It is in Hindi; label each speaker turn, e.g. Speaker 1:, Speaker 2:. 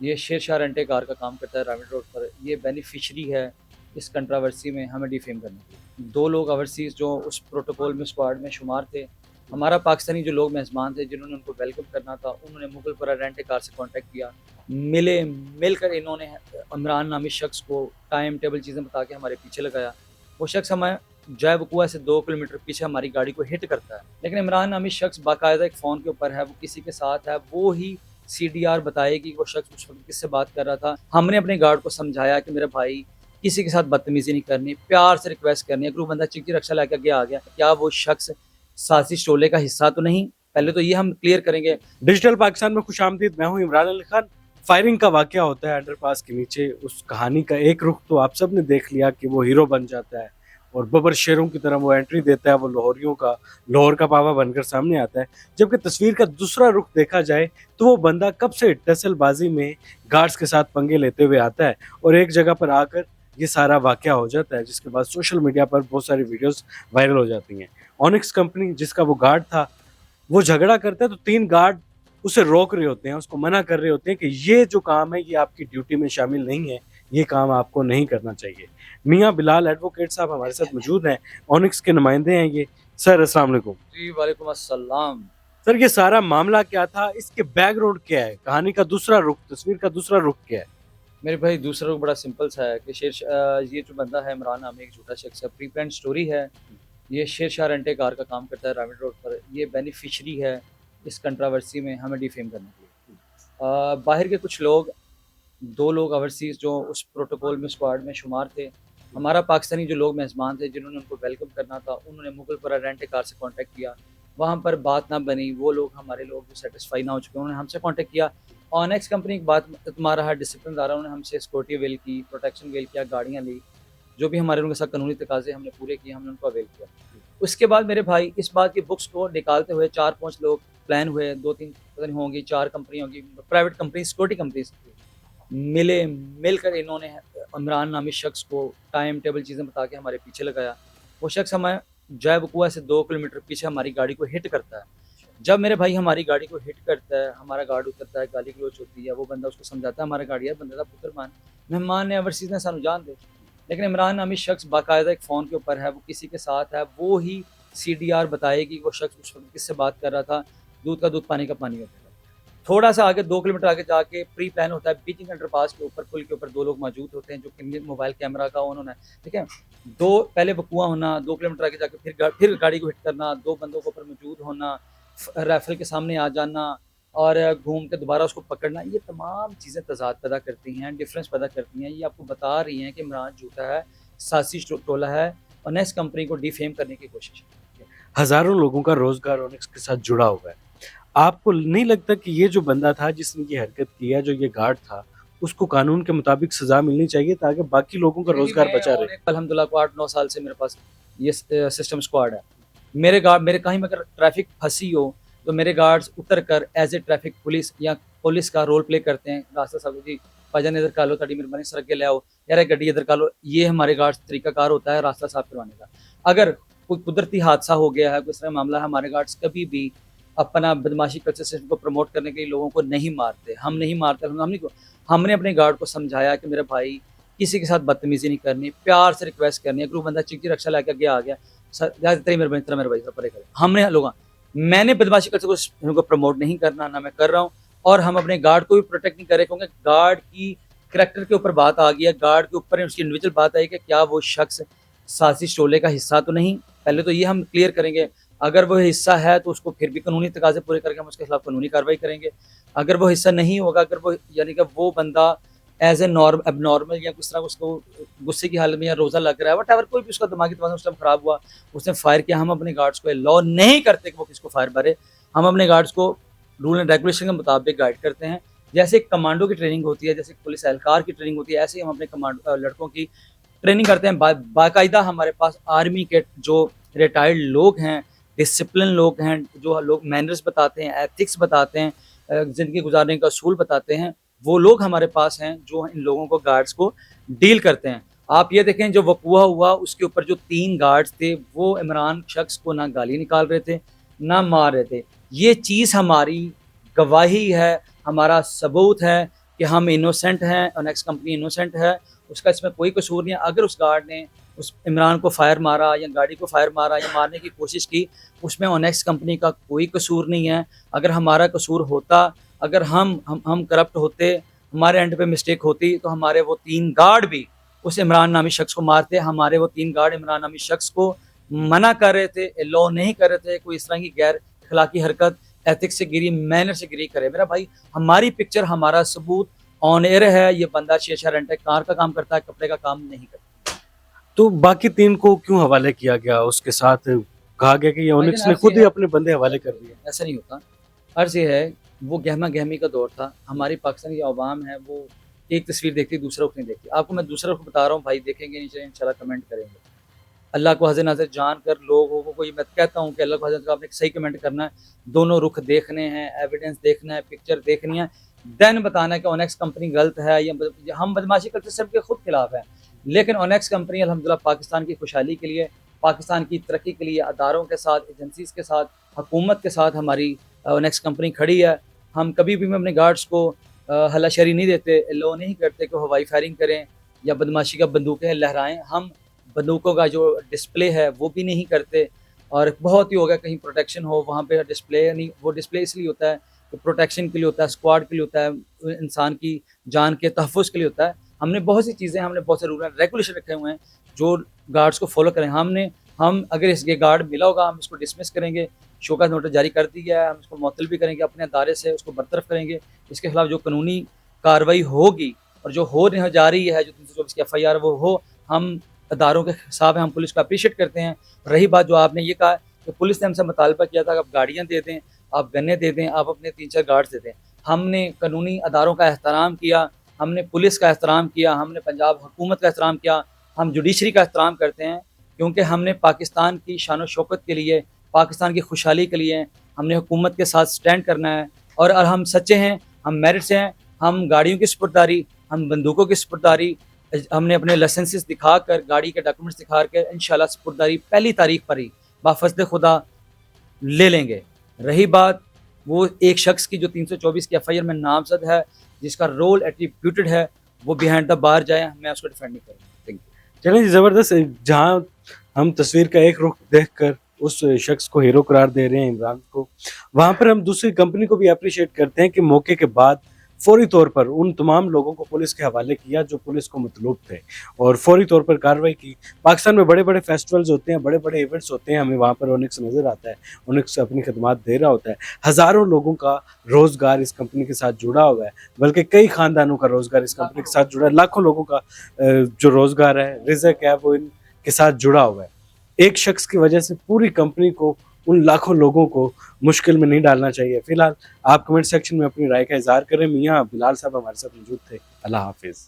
Speaker 1: ये शेरशाह रेंटे कार का काम करता है राविड रोड पर। ये बेनिफिशरी है इस कंट्रोवर्सी में हमें डिफेम करने की। दो लोग ओवरसीज़ जो उस प्रोटोकॉल में स्क्वाड में शुमार थे, हमारा पाकिस्तानी जो लोग मेज़बान थे जिन्होंने उनको वेलकम करना था, उन्होंने मुगलपुरा रेंट ए कार से कॉन्टैक्ट किया। मिलकर इन्होंने इमरान नामी शख्स को टाइम टेबल चीज़ें बता के हमारे पीछे लगाया। वो शख्स हमें जय वकुआ से 2 किलोमीटर पीछे हमारी गाड़ी को हिट करता है, लेकिन इमरान नामी शख्स बाकायदा एक फ़ोन के ऊपर है, वो किसी के साथ है, वो ही सीडीआर बताएगी वो शख्स उस वक्त किससे बात कर रहा था। हमने अपने गार्ड को समझाया कि मेरे भाई किसी के साथ बदतमीजी नहीं करनी, प्यार से रिक्वेस्ट करनी है। अगर वो बंदा चिक्की रक्षा लेकर आगे आ गया, क्या वो शख्स साजिश टोले का हिस्सा तो नहीं? पहले तो ये हम क्लियर करेंगे।
Speaker 2: डिजिटल पाकिस्तान में खुशामदीद, मैं हूं इमरान अली खान। फायरिंग का वाकया होता है अंडरपास के नीचे। उस कहानी का एक रुख तो आप सब ने देख लिया कि वो हीरो बन जाता है और बबर शेरों की तरह वो एंट्री देता है, वो लाहौर का पावा बनकर सामने आता है। जबकि तस्वीर का दूसरा रुख देखा जाए तो वो बंदा कब से टसलबाजी में गार्ड्स के साथ पंगे लेते हुए आता है और एक जगह पर आकर ये सारा वाकया हो जाता है, जिसके बाद सोशल मीडिया पर बहुत सारी वीडियोस वायरल हो जाती हैं। ऑनिक्स कंपनी जिसका वो गार्ड था, वो झगड़ा करता है तो 3 गार्ड उसे रोक रहे होते हैं, उसको मना कर रहे होते हैं कि ये जो काम है ये आपकी ड्यूटी में शामिल नहीं है, ये काम आपको नहीं करना चाहिए। मियां बिलाल एडवोकेट साहब हमारे साथ मौजूद हैं, ऑनिक्स के नुमाइंदे हैं ये। सर अस्सलाम वालेकुम।
Speaker 1: जी वालेकुम अस्सलाम।
Speaker 2: सर ये सारा मामला क्या था, इसके बैकग्राउंड क्या है, कहानी का दूसरा रुख, तस्वीर का दूसरा रुख क्या है?
Speaker 1: मेरे भाई दूसरा रुख बड़ा सिंपल सा है कि ये जो बंदा है इमरान नामी एक झूठा शख्स है, प्री प्लान स्टोरी है। ये शेरशाह रेंटे कार का काम करता है राविड रोड पर। ये बेनिफिशरी है इस कंट्रोवर्सी में हमें डिफेम करने के लिए। बाहर के कुछ लोग, दो लोग ओवरसीज़ जो उस प्रोटोकॉल में स्क्वाड में शुमार थे, हमारा पाकिस्तानी जो लोग मेज़बान थे जिन्होंने उनको वेलकम करना था, उन्होंने मुगलपुरा रेंट ए कार से कॉन्टैक्ट किया। वहाँ पर बात ना बनी, वो लोग हमारे लोग जो सेटिस्फाई ना हो चुके उन्होंने हमसे कॉन्टैक्ट किया। ऑनेक्स कंपनी की बात तुम्हारा रहा, डिसिप्लिन रहा, उन्होंने हमसे सिक्योरिटी अवेल की, प्रोटेक्शन अवेल किया, गाड़ियाँ ली, जो भी हमारे उनके साथ कानूनी तकाजे हमने पूरे किए, हमने उनको अवेल किया। उसके बाद मेरे भाई इस बात की बुक्स को निकालते हुए 4-5 लोग प्लान हुए, 2-3 पता नहीं होंगी, 4 कंपनी होंगी, प्राइवेट कंपनी, सिक्योरिटी कंपनीज मिलकर इन्होंने इमरान नामी शख्स को टाइम टेबल चीज़ें बता के हमारे पीछे लगाया। वो शख्स हमें जय वकुआ से 2 किलोमीटर पीछे हमारी गाड़ी को हिट करता है। जब मेरे भाई हमारी गाड़ी को हिट करता है, हमारा गार्ड उतरता है, गाली गलौच होती है, वो बंदा उसको समझाता है हमारा गाड़ी है बंदे का पुत्र मान, मेहमान ने ओवरसीज़ ने सानू जान दे। लेकिन इमरान नामी शख्स बाकायदा एक फ़ोन के ऊपर है, वो किसी के साथ है, वो ही सीडीआर बताएगी वो शख्स उस वक्त किससे बात कर रहा था। दूध का दूध पानी का पानी होता है। थोड़ा सा आगे 2 किलोमीटर आगे जाके प्री प्लान होता है, बीचिंग अंडरपास के ऊपर, पुल के ऊपर 2 लोग मौजूद होते हैं जो कि मोबाइल कैमरा का ऑन होना है, ठीक है। 2 पहले वकुआ होना, 2 किलोमीटर आगे जाके फिर गाड़ी को हिट करना, 2 बंदों के ऊपर मौजूद होना, राइफल के सामने आ जाना और घूम के दोबारा उसको पकड़ना, ये तमाम चीज़ें तज़ाद पैदा करती हैं, डिफरेंस पैदा करती हैं। ये आपको बता रही हैं कि इमरान झूठा है, साजिश टोला है और नेक्स्ट कंपनी को डिफेम करने की कोशिश है।
Speaker 2: हजारों लोगों का रोजगार ऑनिक्स के साथ जुड़ा हुआ है। आपको नहीं लगता कि ये जो बंदा था जिसने ये हरकत की है, जो ये गार्ड था, उसको कानून के मुताबिक सजा मिलनी चाहिए ताकि बाकी लोगों का रोजगार बचा रहे?
Speaker 1: अल्हम्दुलिल्लाह को 8-9 साल से मेरे पास ये सिस्टम स्क्वाड है। मेरे कहीं में अगर ट्रैफिक फंसी हो तो मेरे गार्ड्स उतर कर एज ए ट्रैफिक पुलिस या पुलिस का रोल प्ले करते हैं। रास्ता साहब जी भाईजान इधर का लो, ताड़ी मेहरबानी सर अगे ले आओ, यार गड्डी इधर का लो। ये हमारे गार्ड्स तरीकाकार होता है रास्ता साफ करवाने का। अगर कोई कुदरती हादसा हो गया है, कोई इस तरह मामला है, हमारे गार्ड्स कभी भी अपना बदमाशी कल्चर सिस्टम को प्रमोट करने के लिए लोगों को नहीं मारते। हम नहीं मारते, हमने अपने गार्ड को समझाया कि मेरे भाई किसी के साथ बदतमीजी नहीं करनी, प्यार से रिक्वेस्ट करनी है। अगर वो बंदा चिक्की रक्षा लेकर आगे आ गया, सर तेरी मेरे भाई परे करें। हमने लोग, मैंने बदमाशी कल्चर को प्रमोट नहीं करना, ना मैं कर रहा हूँ, और हम अपने गार्ड को भी प्रोटेक्ट नहीं कर रहे, क्योंकि गार्ड की करेक्टर के ऊपर बात आ गई है, गार्ड के ऊपर उसकी इंडिविजुअल बात आई कि क्या वो शख्स साजिश टोले का हिस्सा तो नहीं। पहले तो ये हम क्लियर करेंगे। अगर वो हिस्सा है तो उसको फिर भी कानूनी तकाजे पूरे करके हम उसके खिलाफ कानूनी कार्रवाई करेंगे। अगर वो हिस्सा नहीं होगा, अगर वो यानी कि वो बंदा एज ए एबनॉर्मल या किस तरह उसको गुस्से की हालत में या रोज़ा लग रहा है, वट कोई भी उसका दिमागी तवाज़ुन उस टाइम ख़राब हुआ, उसने फायर किया, हम अपने गार्ड्स को लॉ नहीं करते कि वो किसको फायर मारे। हम अपने गार्ड्स को रूल एंड रेगुलेशन के मुताबिक गाइड करते हैं। जैसे कमांडो की ट्रेनिंग होती है, जैसे पुलिस एहलकार की ट्रेनिंग होती है, ऐसे ही हम अपने लड़कों की ट्रेनिंग करते हैं। बाकायदा हमारे पास आर्मी के जो रिटायर्ड लोग हैं, डिसिप्लिन लोग हैं, जो लोग मैनर्स बताते हैं, एथिक्स बताते हैं, ज़िंदगी गुजारने का असूल बताते हैं, वो लोग हमारे पास हैं जो इन लोगों को गार्ड्स को डील करते हैं। आप ये देखें, जो वक़ूआ हुआ उसके ऊपर जो 3 गार्ड्स थे वो इमरान शख्स को ना गाली निकाल रहे थे, ना मार रहे थे। ये चीज़ हमारी गवाही है, हमारा सबूत है। कि हम इनोसेंट हैं, ओनेक्स कंपनी इनोसेंट है, उसका इसमें कोई कसूर नहीं है। अगर उस गार्ड ने उस इमरान को फायर मारा या गाड़ी को फायर मारा या मारने की कोशिश की, उसमें ओनेक्स कंपनी का कोई कसूर नहीं है। अगर हमारा कसूर होता, अगर हम करप्ट होते, हमारे एंड पे मिस्टेक होती, तो हमारे वो 3 गार्ड भी उस इमरान नामी शख्स को मारते। हमारे वो 3 गार्ड इमरान नामी शख्स को मना कर रहे थे, अलाउ नहीं कर रहे थे कोई इस तरह की गैर अखलाकी हरकत, एथिक्स से गिरी, मैनर से गिरी करे। मेरा भाई, हमारी पिक्चर, हमारा सबूत ऑन एयर है। ये बंदा शीशा रेंट है, कार का काम करता है, कपड़े का काम नहीं करता।
Speaker 2: तो बाकी 3 को क्यों हवाले किया गया? उसके साथ कहा गया कि ये
Speaker 1: भाईजान
Speaker 2: ओनिक्स ने
Speaker 1: अर्ज
Speaker 2: खुद
Speaker 1: ये
Speaker 2: ही
Speaker 1: है,
Speaker 2: अपने बंदे हवाले कर दिए।
Speaker 1: ऐसा नहीं होता। अर्ज ये है, वो गहमा गहमी का दौर था। हमारी पाकिस्तान की अवाम है, वो एक तस्वीर देखती, दूसरा रुख नहीं देखती। आपको मैं दूसरा रुख बता रहा हूँ भाई, देखेंगे नीचे इंशाल्लाह कमेंट करेंगे। अल्लाह को हज़र नाज़र जान कर लोगों को ये मैं कहता हूँ कि अल्लाह को हज़र नाज़र आपने सही कमेंट करना है, दोनों रुख देखने हैं, एविडेंस देखना है, पिक्चर देखनी है, देन बताना है कि ओनेक्स कंपनी गलत है या हम बदमाशी करते सिर्फ के खुद खिलाफ है। लेकिन ओनेक्स कंपनी अल्हम्दुलिल्लाह पाकिस्तान की खुशहाली के लिए, पाकिस्तान की तरक्की के लिए अदारों के साथ, एजेंसीज़ के साथ, हुकूमत के साथ हमारी ओनेक्स कंपनी खड़ी है। हम कभी भी अपने गार्ड्स को हलाशरी नहीं देते, अलाउ नहीं करते कि हवाई फायरिंग करें या बदमाशी का बंदूकें लहराएं। हम बंदूकों का जो डिस्प्ले है वो भी नहीं करते। और बहुत ही हो गया कहीं प्रोटेक्शन हो, वहाँ पे डिस्प्ले नहीं, वो डिस्प्ले इसलिए होता है कि प्रोटेक्शन के लिए होता है, स्क्वाड के लिए होता है, इंसान की जान के तहफ़्फ़ुज़ के लिए होता है। हमने बहुत सी चीज़ें, हमने बहुत से रूल एंड रेगुलेशन रखे हुए हैं जो गार्ड्स को फॉलो करें। हम अगर ये गार्ड मिला होगा, हम इसको डिसमिस करेंगे, शोकत नोटिस जारी कर दी गया है, हम इसको मुअत्तल भी करेंगे, अपने अदारे से उसको बरतरफ करेंगे। इसके खिलाफ जो कानूनी कार्रवाई होगी और जो होने जा रही है, जो 324 की FIR वो हो, हम अदारों के हिसाब है, हम पुलिस को अप्रिशिएट करते हैं। रही बात जो आपने ये कहा कि पुलिस ने हमसे मुतालबा किया था कि आप गाड़ियाँ दे दें, आप गन्ने दे दें, आप अपने 3-4 गार्ड्स दे दें। हमने कानूनी अदारों का एहतराम किया, हमने पुलिस का एहतराम किया, हमने पंजाब हुकूमत का एहतराम किया, हम जुडिशरी का एहतराम करते हैं, क्योंकि हमने पाकिस्तान की शान व शौकत के लिए, पाकिस्तान की खुशहाली के लिए हमने हुकूमत के साथ स्टैंड करना है। और हम सच्चे हैं, हम मेरिट से हैं। हम गाड़ियों की सुपुर्ददारी, हम बंदूकों की सुपुर्ददारी, हमने अपने लाइसेंसेस दिखाकर, गाड़ी के डॉक्यूमेंट्स दिखा कर इंशाल्लाह सुपुर्ददारी पहली तारीख पर ही बाफज़्ल खुदा ले लेंगे। रही बात वो एक शख्स की जो 324 की FIR में नामजद है, जिसका रोल एट्रीब्यूटेड है, वो बिहाइंड द बार जाए, मैं उसको डिफेंड नहीं करूँगा। Thank you.
Speaker 2: चलें जी, ज़बरदस्त है। जहाँ हम तस्वीर का एक रुख देखकर उस शख्स को हीरो करार दे रहे हैं, इमरान को, वहाँ पर हम दूसरी कंपनी को भी अप्रिशिएट करते हैं कि मौके के बाद फौरी तौर पर उन तमाम लोगों को पुलिस के हवाले किया जो पुलिस को मतलूब थे, और फौरी तौर पर कार्रवाई की। पाकिस्तान में बड़े बड़े फेस्टिवल्स होते हैं, बड़े बड़े इवेंट्स होते हैं, हमें वहाँ पर ओनिक्स नज़र आता है, ओनिक्स अपनी खदमात दे रहा होता है। हज़ारों लोगों का रोज़गार इस कंपनी के साथ जुड़ा हुआ है, बल्कि कई ख़ानदानों का रोज़गार इस कंपनी के साथ जुड़ा है। लाखों लोगों का जो रोज़गार है, रिज़्क है, वो इनके साथ जुड़ा हुआ है। एक शख्स की वजह से पूरी कंपनी को, उन लाखों लोगों को मुश्किल में नहीं डालना चाहिए। फिलहाल आप कमेंट सेक्शन में अपनी राय का इज़हार करें। मियाँ बिलाल साहब हमारे साथ मौजूद थे। अल्लाह हाफिज़।